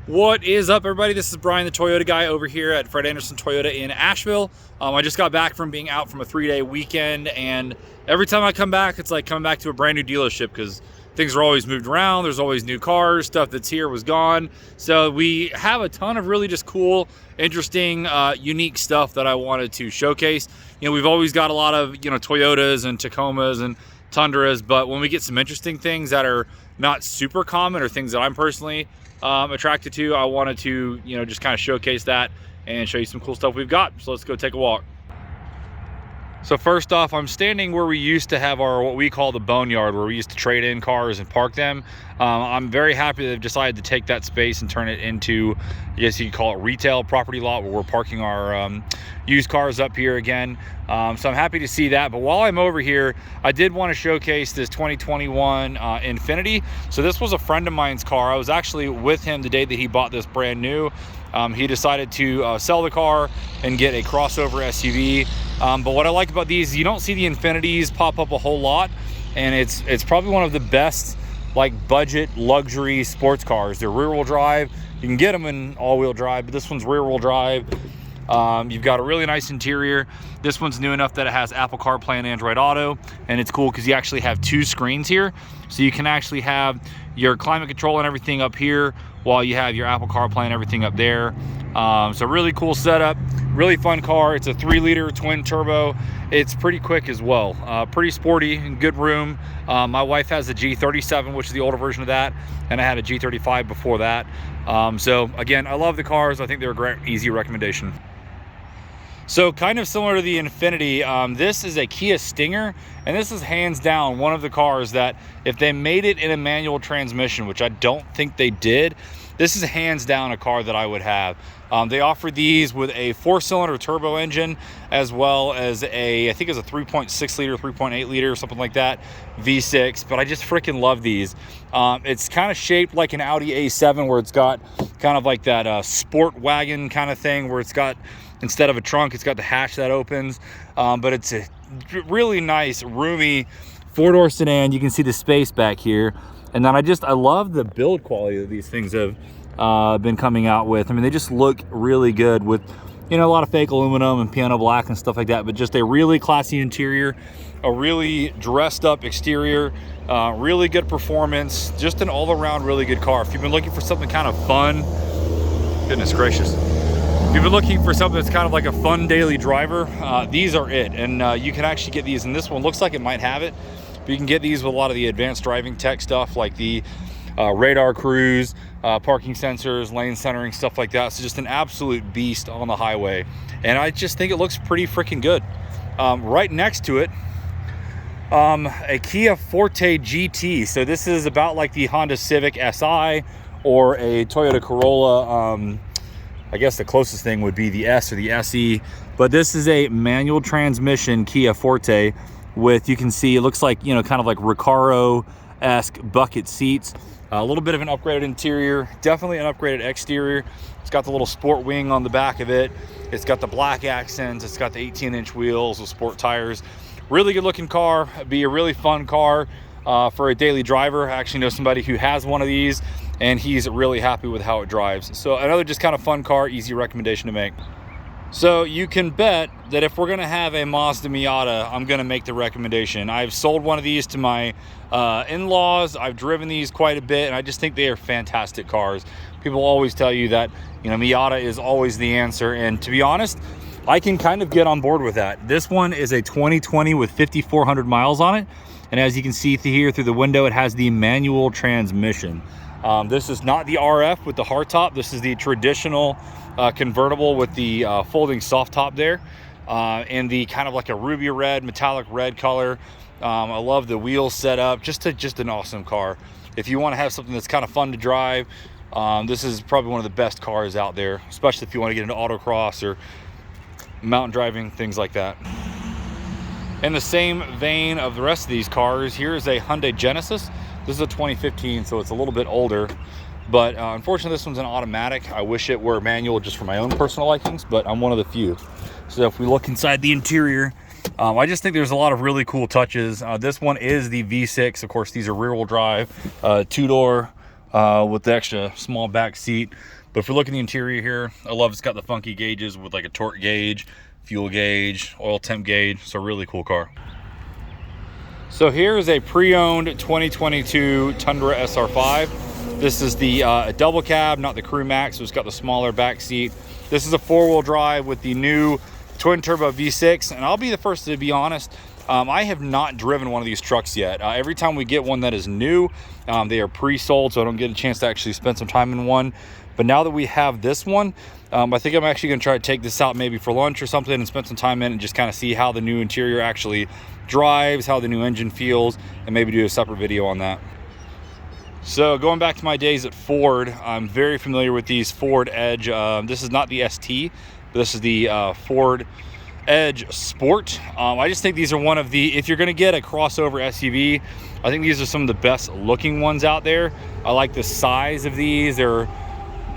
What is up, everybody? This is Brian, the Toyota guy over here at Fred Anderson Toyota in Asheville. I just got back from being out from a 3-day weekend, and every time I come back, it's like coming back to a brand new dealership because things are always moved around. There's always new cars. Stuff that's here was gone. So we have a ton of really just cool, interesting, unique stuff that I wanted to showcase. You know, we've always got a lot of, Toyotas and Tacomas and Tundras, but when we get some interesting things that are not super common or things that I'm personally attracted to, I wanted to, just kind of showcase that and show you some cool stuff we've got. So let's go take a walk. So first off, I'm standing where we used to have our, what we call the boneyard, where we used to trade in cars and park them. I'm very happy that they've decided to take that space and turn it into, I guess you could call it retail property lot, where we're parking our used cars up here again. So I'm happy to see that. But while I'm over here, I did want to showcase this 2021 Infiniti. So this was a friend of mine's car. I was actually with him the day that he bought this brand new. He decided to sell the car and get a crossover SUV. But what I like about these, you don't see the Infinitis pop up a whole lot, and it's probably one of the best like budget luxury sports cars. They're rear-wheel drive. You can get them in all-wheel drive, but this one's rear-wheel drive. You've got a really nice interior. This one's new enough that it has Apple CarPlay and Android Auto, and it's cool because you actually have two screens here. So you can actually have your climate control and everything up here while you have your Apple CarPlay and everything up there. So really cool setup, really fun car. It's a 3-liter twin turbo. It's pretty quick as well, pretty sporty and good room. My wife has a G37, which is the older version of that, and I had a G35 before that. So again, I love the cars. I think they're a great, easy recommendation. So kind of similar to the Infiniti, this is a Kia Stinger, and this is hands down one of the cars that if they made it in a manual transmission, which I don't think they did, this is hands down a car that I would have. They offer these with a 4-cylinder turbo engine, as well as I think it's a 3.6 liter, 3.8 liter, something like that, V6, but I just freaking love these. It's kind of shaped like an Audi A7, where it's got kind of like that sport wagon kind of thing, where it's got, instead of a trunk, it's got the hatch that opens. But it's a really nice, roomy 4-door sedan. You can see the space back here. And then I love the build quality that these things have been coming out with. I mean, they just look really good with, a lot of fake aluminum and piano black and stuff like that, but just a really classy interior, a really dressed up exterior, really good performance, just an all-around really good car. If you've been looking for something kind of fun, goodness gracious. If you've been looking for something that's kind of like a fun daily driver, these are it. And you can actually get these, and this one looks like it might have it, but you can get these with a lot of the advanced driving tech stuff, like the radar cruise, parking sensors, lane centering, stuff like that. So just an absolute beast on the highway. And I just think it looks pretty freaking good. Right next to it, a Kia Forte GT. So this is about like the Honda Civic Si or a Toyota Corolla. I guess the closest thing would be the S or the SE, but this is a manual transmission Kia Forte with, you can see, it looks like, kind of like Recaro-esque bucket seats, a little bit of an upgraded interior, definitely an upgraded exterior. It's got the little sport wing on the back of it. It's got the black accents. It's got the 18-inch wheels with sport tires. Really good looking car. Be a really fun car for a daily driver. I actually know somebody who has one of these, and he's really happy with how it drives. So another just kind of fun car, easy recommendation to make. So you can bet that if we're gonna have a Mazda Miata, I'm gonna make the recommendation. I've sold one of these to my in-laws. I've driven these quite a bit, and I just think they are fantastic cars. People always tell you that, Miata is always the answer, and to be honest, I can kind of get on board with that. This one is a 2020 with 5,400 miles on it, and as you can see here through the window, it has the manual transmission. This is not the RF with the hardtop. This is the traditional convertible with the folding soft top there, and the kind of like a ruby red, metallic red color. I love the wheels set up. Just an awesome car. If you want to have something that's kind of fun to drive, this is probably one of the best cars out there, especially if you want to get into autocross or mountain driving, things like that. In the same vein of the rest of these cars, here's a Hyundai Genesis. This is a 2015, so it's a little bit older, but unfortunately this one's an automatic. I wish it were manual just for my own personal likings, but I'm one of the few. So if we look inside the interior, I just think there's a lot of really cool touches. This one is the V6. Of course, these are rear-wheel drive, 2-door with the extra small back seat. But if we look at the interior here, I love it's got the funky gauges with like a torque gauge, fuel gauge, oil temp gauge. So really cool car. So here is a pre-owned 2022 Tundra SR5. This is the double cab, not the crew max, so it's got the smaller back seat. This is a four-wheel drive with the new twin turbo V6, and I'll be the first to be honest, I have not driven one of these trucks yet. Every time we get one that is new, they are pre-sold, so I don't get a chance to actually spend some time in one. But now that we have this one, I think I'm actually gonna try to take this out maybe for lunch or something and spend some time in it and just kind of see how the new interior actually drives, how the new engine feels, and maybe do a separate video on that. So going back to my days at Ford, I'm very familiar with these Ford Edge. This is not the ST, but this is the Ford Edge Sport. I just think these are one of the, if you're gonna get a crossover SUV, I think these are some of the best looking ones out there. I like the size of these. They're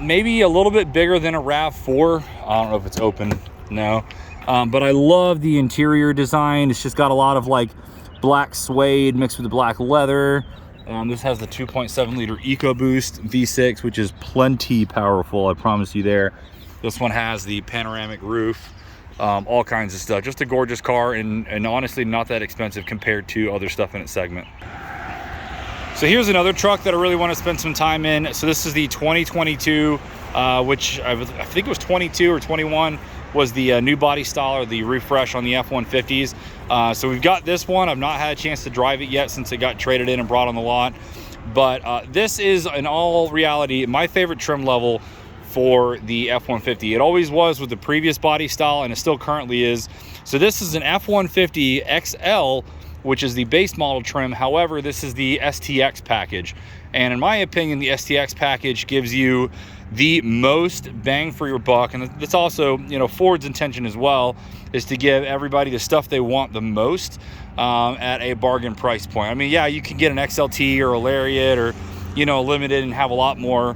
maybe a little bit bigger than a RAV4. I don't know if it's open, no. But I love the interior design. It's just got a lot of like black suede mixed with the black leather. This has the 2.7 liter EcoBoost V6, which is plenty powerful, I promise you there. This one has the panoramic roof, all kinds of stuff. Just a gorgeous car, and honestly not that expensive compared to other stuff in its segment. So here's another truck that I really want to spend some time in. So this is the 2022, which I think it was 22 or 21, was the new body style or the refresh on the F-150s. So we've got this one. I've not had a chance to drive it yet since it got traded in and brought on the lot. But this is, in all reality, my favorite trim level for the F-150. It always was with the previous body style, and it still currently is. So this is an F-150 XL, which is the base model trim. However, this is the STX package. And in my opinion, the STX package gives you the most bang for your buck. And that's also, you know, Ford's intention as well, is to give everybody the stuff they want the most at a bargain price point. I mean, yeah, you can get an XLT or a Lariat or, you know, a Limited and have a lot more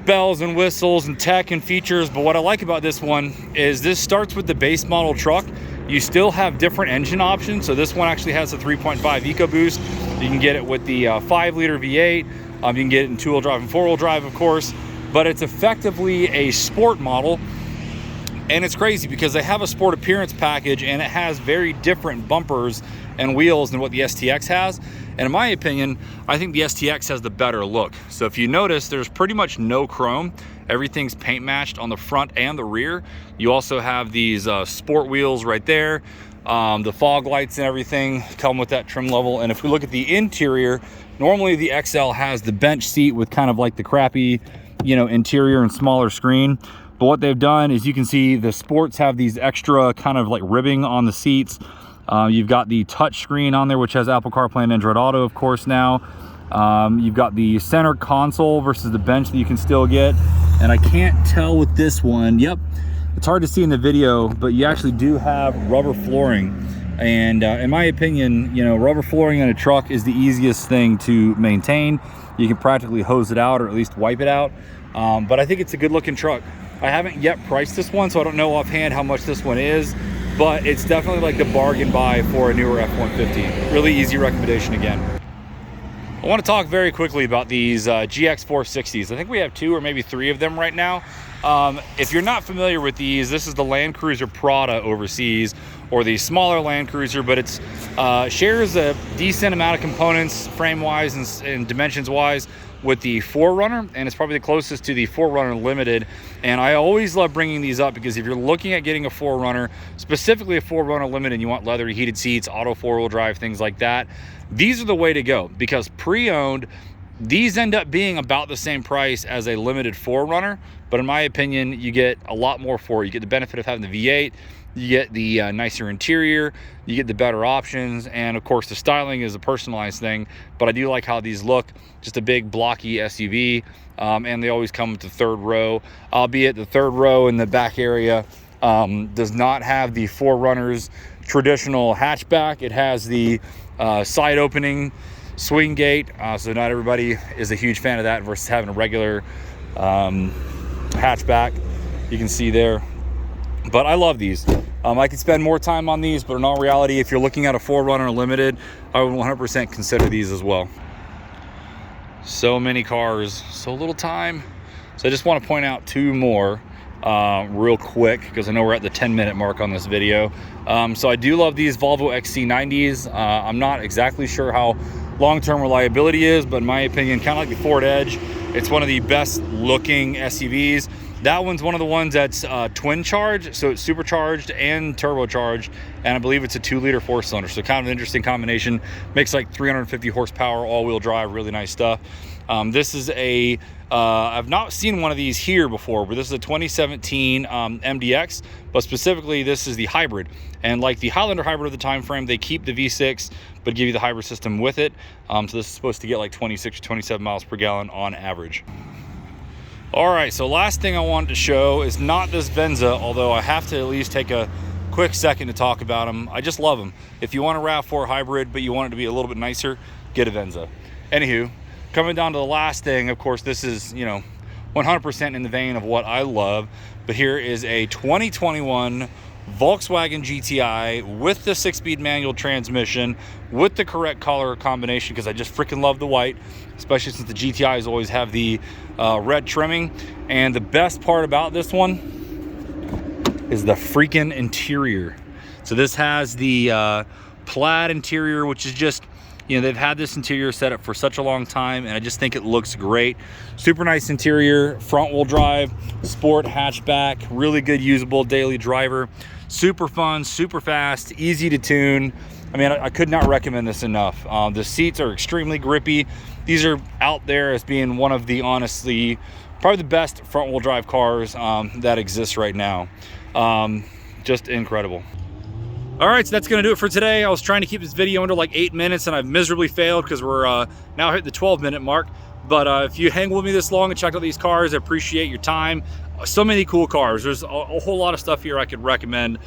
bells and whistles and tech and features. But what I like about this one is this starts with the base model truck. You still have different engine options. So this one actually has a 3.5 EcoBoost. You can get it with the 5-liter V8. You can get it in 2-wheel drive and 4-wheel drive, of course. But it's effectively a sport model. And it's crazy because they have a sport appearance package, and it has very different bumpers and wheels than what the STX has. And in my opinion, I think the STX has the better look. So if you notice, there's pretty much no chrome. Everything's paint matched on the front and the rear. You also have these sport wheels right there. The fog lights and everything come with that trim level. And if we look at the interior, normally the XL has the bench seat with kind of like the crappy, you know, interior and smaller screen. But what they've done is, you can see the sports have these extra kind of like ribbing on the seats. You've got the touch screen on there, which has Apple CarPlay and Android Auto, of course, now. You've got the center console versus the bench that you can still get. And I can't tell with this one, yep, it's hard to see in the video, but you actually do have rubber flooring. And in my opinion, you know, rubber flooring on a truck is the easiest thing to maintain. You can practically hose it out or at least wipe it out. But I think it's a good looking truck. I haven't yet priced this one, so I don't know offhand how much this one is, but it's definitely like the bargain buy for a newer F-150. Really easy recommendation again. I want to talk very quickly about these GX460s. I think we have 2 or maybe 3 of them right now. If you're not familiar with these, this is the Land Cruiser Prada overseas, or the smaller Land Cruiser, but it's shares a decent amount of components frame-wise and dimensions-wise with the 4Runner, and it's probably the closest to the 4Runner Limited. And I always love bringing these up because if you're looking at getting a 4Runner, specifically a 4Runner Limited, and you want leather heated seats, auto 4-wheel drive, things like that, these are the way to go, because pre-owned, these end up being about the same price as a Limited 4Runner, but in my opinion, you get a lot more for it. You get the benefit of having the V8, you get the nicer interior, you get the better options, and of course the styling is a personalized thing. But I do like how these look, just a big blocky SUV, and they always come with the 3rd row, albeit the 3rd row in the back area does not have the 4Runner's traditional hatchback. It has the side opening swing gate, so not everybody is a huge fan of that versus having a regular hatchback. You can see there, but I love these. I could spend more time on these, but in all reality, if you're looking at a 4Runner Limited, I would 100% consider these as well. So many cars, so little time. So I just want to point out two more real quick, because I know we're at the 10-minute mark on this video. So I do love these Volvo XC90s. I'm not exactly sure how long-term reliability is, but in my opinion, kind of like the Ford Edge, it's one of the best looking SUVs. That one's one of the ones that's twin charged, so it's supercharged and turbocharged, and I believe it's a 2-liter 4-cylinder, so kind of an interesting combination. Makes like 350 horsepower, all-wheel drive, really nice stuff. This is a I've not seen one of these here before, but this is a 2017 MDX, but specifically this is the hybrid. And like the Highlander hybrid of the time frame, they keep the V6 but give you the hybrid system with it. So this is supposed to get like 26 or 27 miles per gallon on average. All right, so last thing I wanted to show is not this Venza, although I have to at least take a quick second to talk about them. I just love them. If you want a RAV4 hybrid but you want it to be a little bit nicer, get a Venza. Anywho, coming down to the last thing, of course, this is, you know, 100% in the vein of what I love, but here is a 2021 Volkswagen GTI with the 6-speed manual transmission with the correct color combination, because I just freaking love the white, especially since the GTIs always have the red trimming. And the best part about this one is the freaking interior. So this has the plaid interior, which is just, you know, they've had this interior set up for such a long time, and I just think it looks great. Super nice interior, front wheel drive, sport hatchback, really good usable daily driver, super fun, super fast, easy to tune. I mean, I could not recommend this enough. The seats are extremely grippy. These are out there as being one of the, honestly, probably the best front wheel drive cars that exists right now. Just incredible. All right, so that's gonna do it for today. I was trying to keep this video under like 8 minutes, and I've miserably failed because we're now hitting the 12-minute mark. But if you hang with me this long and check out these cars, I appreciate your time. So many cool cars. There's a whole lot of stuff here I could recommend.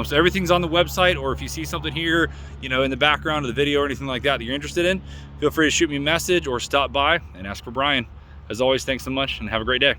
So everything's on the website, or if you see something here, you know, in the background of the video or anything like that you're interested in, feel free to shoot me a message or stop by and ask for Brian. As always, thanks so much and have a great day.